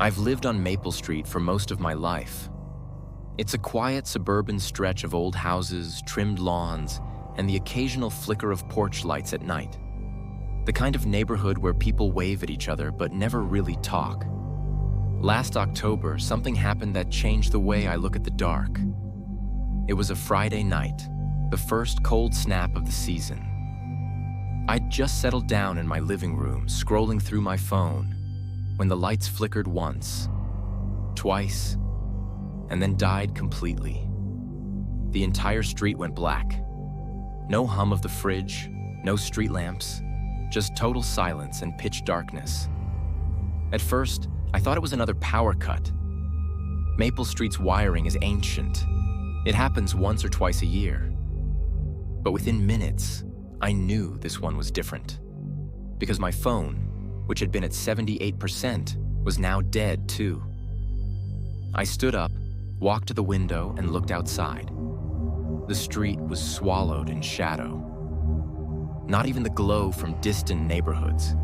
I've lived on Maple Street for most of my life. It's a quiet suburban stretch of old houses, trimmed lawns, and the occasional flicker of porch lights at night. The kind of neighborhood where people wave at each other but never really talk. Last October, something happened that changed the way I look at the dark. It was a Friday night, the first cold snap of the season. I'd just settled down in my living room, scrolling through my phone, when the lights flickered once, twice, and then died completely. The entire street went black. No hum of the fridge, no street lamps, just total silence and pitch darkness. At first, I thought it was another power cut. Maple Street's wiring is ancient. It happens once or twice a year. But within minutes, I knew this one was different. Because my phone, which had been at 78%, was now dead too. I stood up, walked to the window, and looked outside. The street was swallowed in shadow. Not even the glow from distant neighborhoods.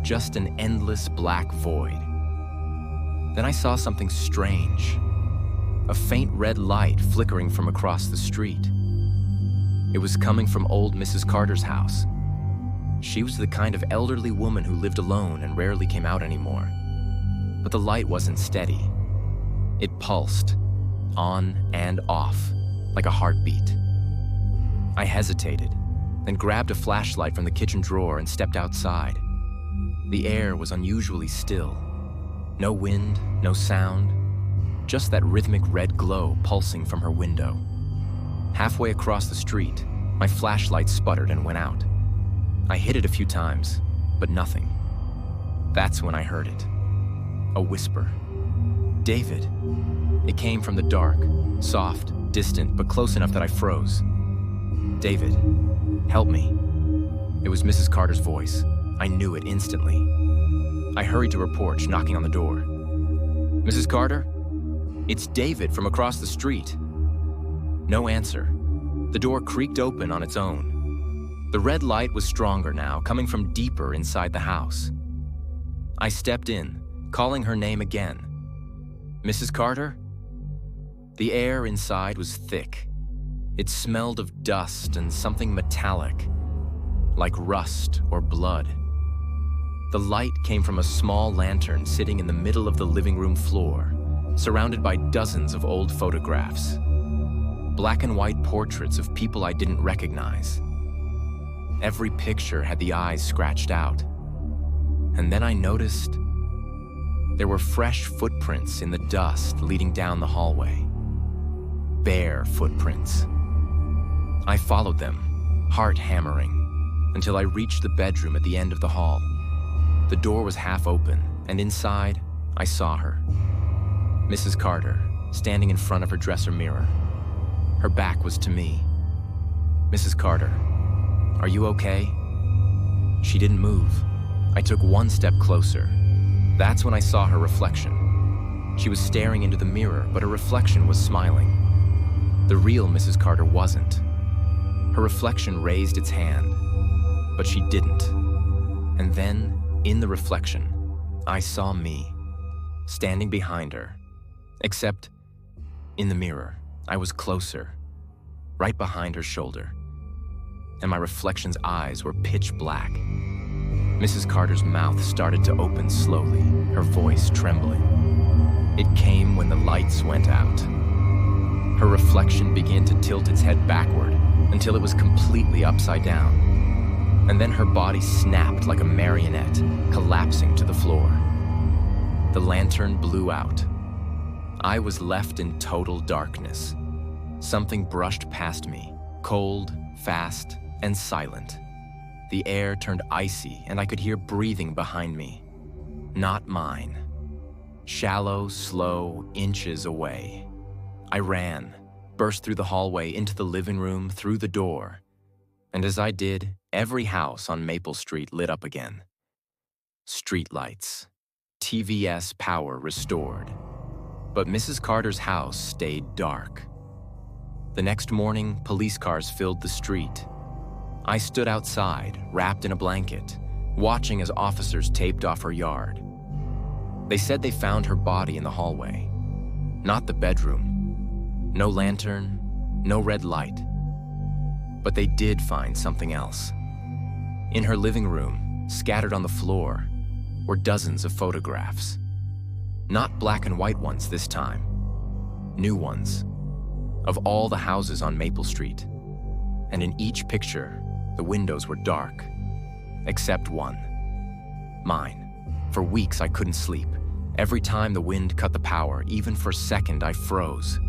Just an endless black void. Then I saw something strange. A faint red light flickering from across the street. It was coming from old Mrs. Carter's house. She was the kind of elderly woman who lived alone and rarely came out anymore. But the light wasn't steady. It pulsed, on and off, like a heartbeat. I hesitated, then grabbed a flashlight from the kitchen drawer and stepped outside. The air was unusually still. No wind, no sound, just that rhythmic red glow pulsing from her window. Halfway across the street, my flashlight sputtered and went out. I hit it a few times, but nothing. That's when I heard it. A whisper. David. It came from the dark, soft, distant, but close enough that I froze. David, help me. It was Mrs. Carter's voice. I knew it instantly. I hurried to her porch, knocking on the door. Mrs. Carter? It's David from across the street. No answer. The door creaked open on its own. The red light was stronger now, coming from deeper inside the house. I stepped in, calling her name again. Mrs. Carter? The air inside was thick. It smelled of dust and something metallic, like rust or blood. The light came from a small lantern sitting in the middle of the living room floor, surrounded by dozens of old photographs. Black and white portraits of people I didn't recognize. Every picture had the eyes scratched out. And then I noticed there were fresh footprints in the dust leading down the hallway. Bare footprints. I followed them, heart hammering, until I reached the bedroom at the end of the hall. The door was half open, and inside, I saw her. Mrs. Carter, standing in front of her dresser mirror. Her back was to me. Mrs. Carter, are you okay? She didn't move. I took one step closer. That's when I saw her reflection. She was staring into the mirror, but her reflection was smiling. The real Mrs. Carter wasn't. Her reflection raised its hand, but she didn't. And then, in the reflection, I saw me, standing behind her. Except, in the mirror, I was closer, right behind her shoulder. And my reflection's eyes were pitch black. Mrs. Carter's mouth started to open slowly, her voice trembling. It came when the lights went out. Her reflection began to tilt its head backward until it was completely upside down. And then her body snapped like a marionette, collapsing to the floor. The lantern blew out. I was left in total darkness. Something brushed past me, cold, fast, and silent. The air turned icy, and I could hear breathing behind me. Not mine. Shallow, slow, inches away. I ran, burst through the hallway, into the living room, through the door. And as I did, every house on Maple Street lit up again. Streetlights. TVS power restored. But Mrs. Carter's house stayed dark. The next morning, police cars filled the street. I stood outside, wrapped in a blanket, watching as officers taped off her yard. They said they found her body in the hallway, not the bedroom. No lantern, no red light. But they did find something else. In her living room, scattered on the floor, were dozens of photographs. Not black and white ones this time. New ones. Of all the houses on Maple Street. And in each picture, the windows were dark. Except one. Mine. For weeks I couldn't sleep. Every time the wind cut the power, even for a second, I froze.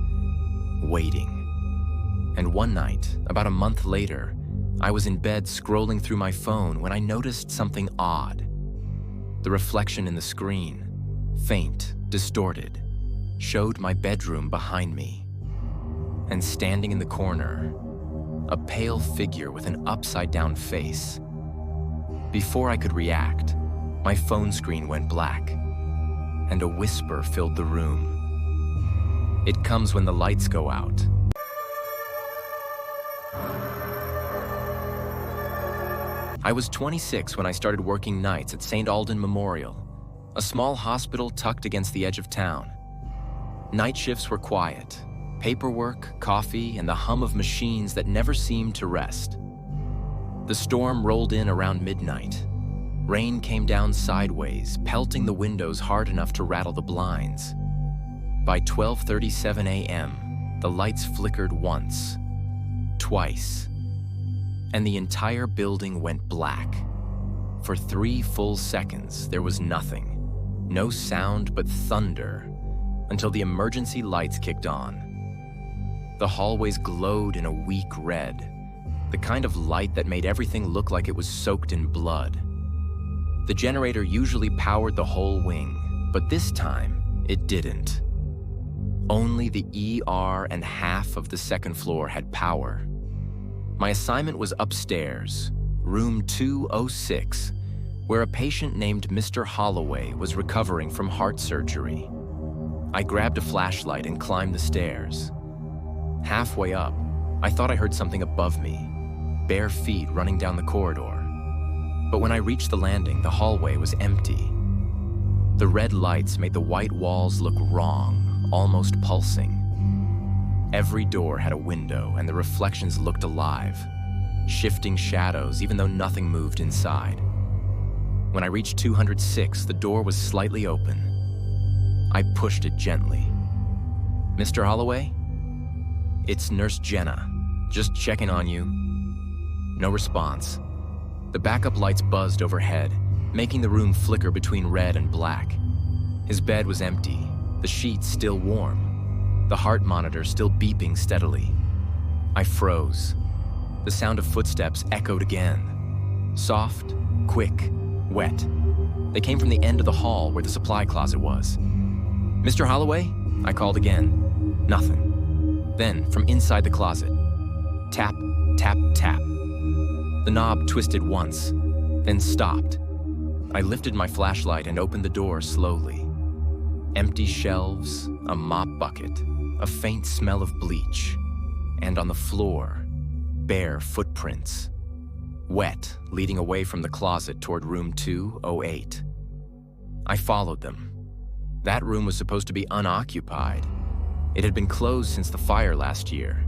Waiting. And one night, about a month later, I was in bed scrolling through my phone when I noticed something odd. The reflection in the screen, faint, distorted, showed my bedroom behind me. And standing in the corner, a pale figure with an upside-down face. Before I could react, my phone screen went black, and a whisper filled the room. It comes when the lights go out. I was 26 when I started working nights at St. Aldan Memorial, a small hospital tucked against the edge of town. Night shifts were quiet. Paperwork, coffee, and the hum of machines that never seemed to rest. The storm rolled in around midnight. Rain came down sideways, pelting the windows hard enough to rattle the blinds. By 12:37 a.m., the lights flickered once, twice, and the entire building went black. For 3 full seconds, there was nothing. No sound but thunder, until the emergency lights kicked on. The hallways glowed in a weak red, the kind of light that made everything look like it was soaked in blood. The generator usually powered the whole wing, but this time, it didn't. Only the ER and half of the second floor had power. My assignment was upstairs, room 206, where a patient named Mr. Holloway was recovering from heart surgery. I grabbed a flashlight and climbed the stairs. Halfway up, I thought I heard something above me, bare feet running down the corridor. But when I reached the landing, the hallway was empty. The red lights made the white walls look wrong, almost pulsing. Every door had a window, and the reflections looked alive, shifting shadows even though nothing moved inside. When I reached 206, the door was slightly open. I pushed it gently. "Mr. Holloway? It's Nurse Jenna. Just checking on you." No response. The backup lights buzzed overhead, making the room flicker between red and black. His bed was empty, the sheets still warm, the heart monitor still beeping steadily. I froze. The sound of footsteps echoed again. Soft, quick, wet. They came from the end of the hall where the supply closet was. "Mr. Holloway?" I called again. Nothing. Then, from inside the closet, tap, tap, tap. The knob twisted once, then stopped. I lifted my flashlight and opened the door slowly. Empty shelves, a mop bucket, a faint smell of bleach, and on the floor, bare footprints. Wet, leading away from the closet toward room 208. I followed them. That room was supposed to be unoccupied. It had been closed since the fire last year.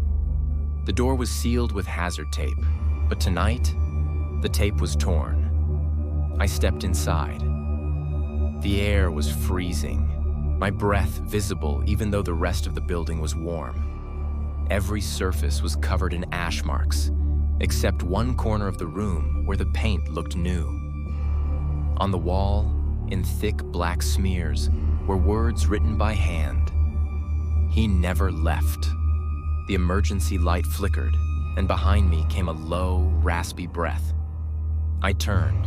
The door was sealed with hazard tape, but tonight, the tape was torn. I stepped inside. The air was freezing, my breath visible even though the rest of the building was warm. Every surface was covered in ash marks, except one corner of the room where the paint looked new. On the wall, in thick black smears, were words written by hand. "He never left." The emergency light flickered, and behind me came a low, raspy breath. I turned.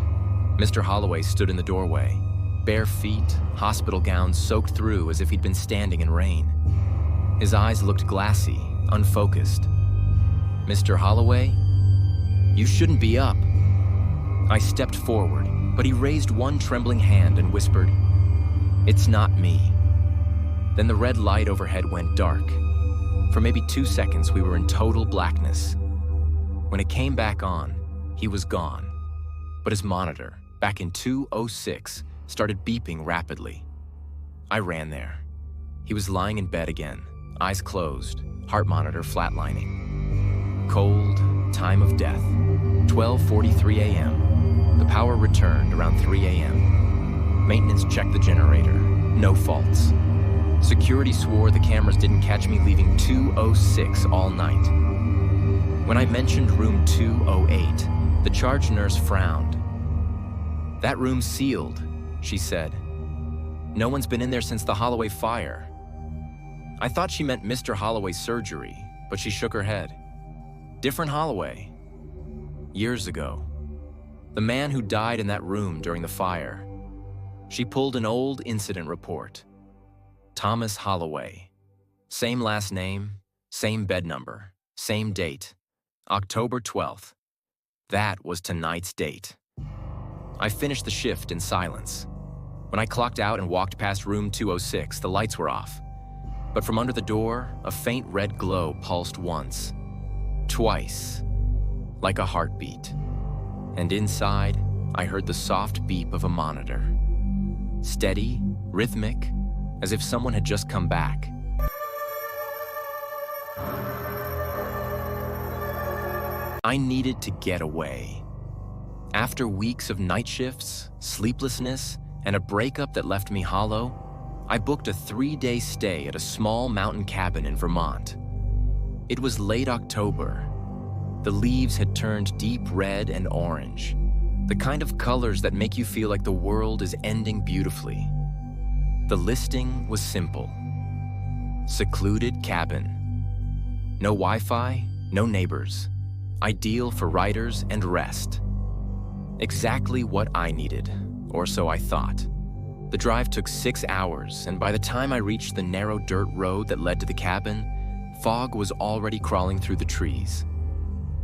Mr. Holloway stood in the doorway, bare feet, hospital gown soaked through as if he'd been standing in rain. His eyes looked glassy, unfocused. "Mr. Holloway? You shouldn't be up." I stepped forward, but he raised one trembling hand and whispered, "It's not me." Then the red light overhead went dark. For maybe 2 seconds, we were in total blackness. When it came back on, he was gone. But his monitor, back in 206, started beeping rapidly. I ran there. He was lying in bed again, eyes closed, heart monitor flatlining. Cold, time of death, 12:43 a.m. The power returned around 3 a.m. Maintenance checked the generator, no faults. Security swore the cameras didn't catch me leaving 206 all night. When I mentioned room 208, the charge nurse frowned. "That room's sealed," she said. "No one's been in there since the Holloway fire." I thought she meant Mr. Holloway's surgery, but she shook her head. "Different Holloway. Years ago. The man who died in that room during the fire." She pulled an old incident report. Thomas Holloway. Same last name, same bed number, same date. October 12th. That was tonight's date. I finished the shift in silence. When I clocked out and walked past room 206, the lights were off. But from under the door, a faint red glow pulsed once, twice, like a heartbeat. And inside, I heard the soft beep of a monitor. Steady, rhythmic, as if someone had just come back. I needed to get away. After weeks of night shifts, sleeplessness, and a breakup that left me hollow, I booked a 3-day stay at a small mountain cabin in Vermont. It was late October. The leaves had turned deep red and orange, the kind of colors that make you feel like the world is ending beautifully. The listing was simple. Secluded cabin. No Wi-Fi, no neighbors. Ideal for writers and rest. Exactly what I needed, or so I thought. The drive took 6 hours, and by the time I reached the narrow dirt road that led to the cabin, fog was already crawling through the trees.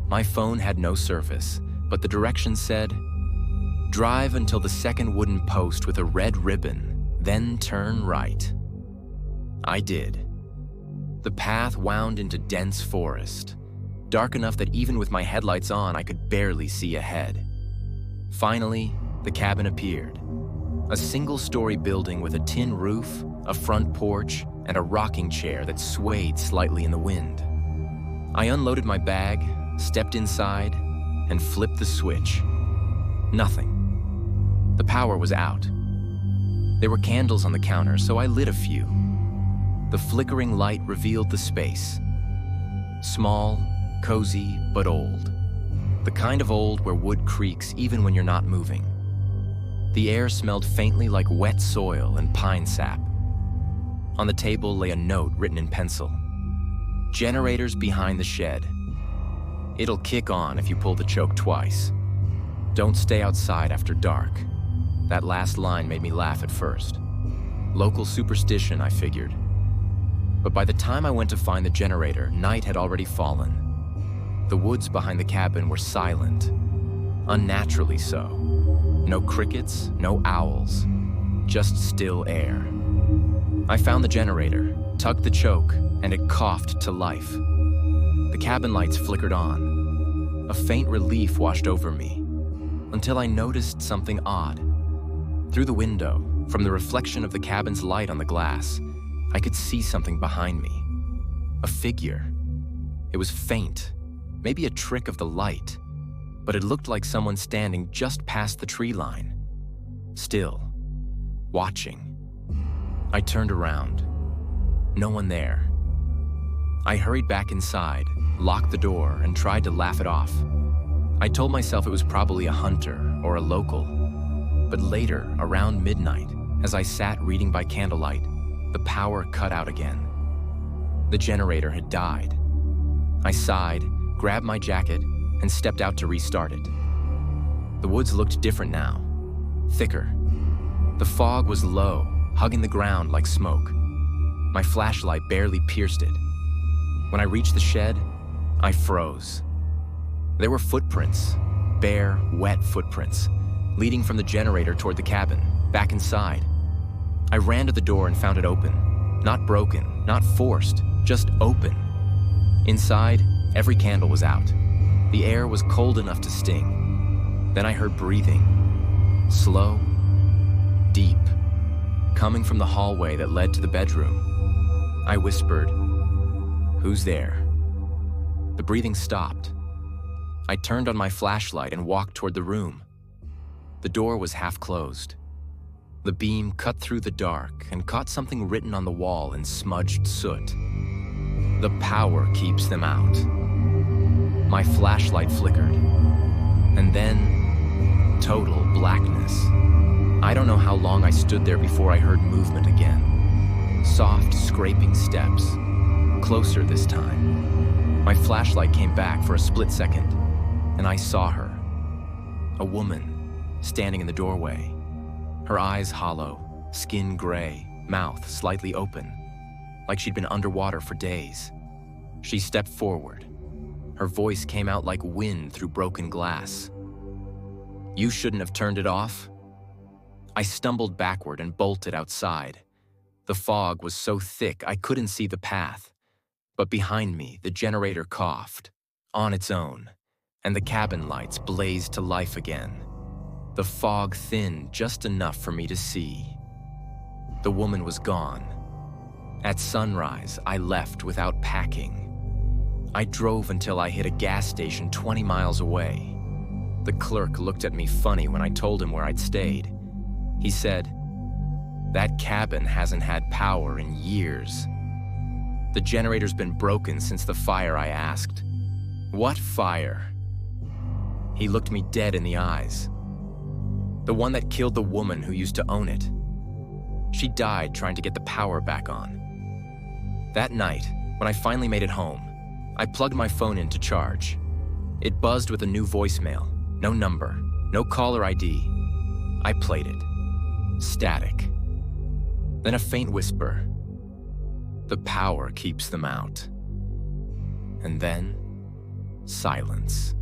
My phone had no service, but the directions said, "Drive until the second wooden post with a red ribbon, then turn right." I did. The path wound into dense forest, dark enough that even with my headlights on, I could barely see ahead. Finally, the cabin appeared. A single-story building with a tin roof, a front porch, and a rocking chair that swayed slightly in the wind. I unloaded my bag, stepped inside, and flipped the switch. Nothing. The power was out. There were candles on the counter, so I lit a few. The flickering light revealed the space. Small, cozy, but old. The kind of old where wood creaks even when you're not moving. The air smelled faintly like wet soil and pine sap. On the table lay a note written in pencil. "Generators behind the shed. It'll kick on if you pull the choke twice. Don't stay outside after dark." That last line made me laugh at first. Local superstition, I figured. But by the time I went to find the generator, night had already fallen. The woods behind the cabin were silent, unnaturally so. No crickets, no owls, just still air. I found the generator, tugged the choke, and it coughed to life. The cabin lights flickered on. A faint relief washed over me, until I noticed something odd. Through the window, from the reflection of the cabin's light on the glass, I could see something behind me. A figure. It was faint, maybe a trick of the light, but it looked like someone standing just past the tree line. Still, watching. I turned around. No one there. I hurried back inside, locked the door, and tried to laugh it off. I told myself it was probably a hunter or a local. But later, around midnight, as I sat reading by candlelight, the power cut out again. The generator had died. I sighed, grabbed my jacket, and stepped out to restart it. The woods looked different now, thicker. The fog was low, hugging the ground like smoke. My flashlight barely pierced it. When I reached the shed, I froze. There were footprints, bare, wet footprints, leading from the generator toward the cabin, back inside. I ran to the door and found it open. Not broken, not forced, just open. Inside, every candle was out. The air was cold enough to sting. Then I heard breathing. Slow, deep, coming from the hallway that led to the bedroom. I whispered, "Who's there?" The breathing stopped. I turned on my flashlight and walked toward the room. The door was half closed. The beam cut through the dark and caught something written on the wall in smudged soot. "The power keeps them out." My flashlight flickered, and then total blackness. I don't know how long I stood there before I heard movement again. Soft, scraping steps. Closer this time. My flashlight came back for a split second, and I saw her. A woman, standing in the doorway. Her eyes hollow, skin gray, mouth slightly open, like she'd been underwater for days. She stepped forward. Her voice came out like wind through broken glass. "You shouldn't have turned it off." I stumbled backward and bolted outside. The fog was so thick I couldn't see the path. But behind me, the generator coughed, on its own, and the cabin lights blazed to life again. The fog thinned just enough for me to see. The woman was gone. At sunrise, I left without packing. I drove until I hit a gas station 20 miles away. The clerk looked at me funny when I told him where I'd stayed. He said, "That cabin hasn't had power in years." "The generator's been broken since the fire," I asked. "What fire?" He looked me dead in the eyes. "The one that killed the woman who used to own it. She died trying to get the power back on." That night, when I finally made it home, I plugged my phone in to charge. It buzzed with a new voicemail. No number, no caller ID. I played it. Static. Then a faint whisper. "The power keeps them out." And then, silence.